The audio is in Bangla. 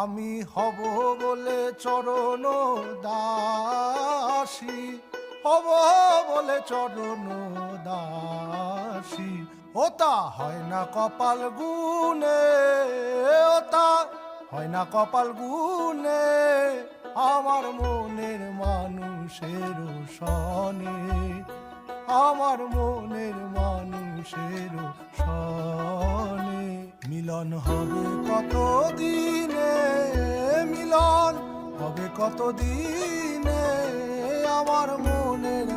আমি হব বলে চরণ দাসী, হব বলে চরণ দাসী। ওটা হয় না কপাল গুনে, ওটা হয় না কপাল গুনে, আমার মনের মানুষের সনে, আমার মনের মানুষের সনে। মিলন হবে কত দিনে, মিলন হবে কত দিনে, আমার মনের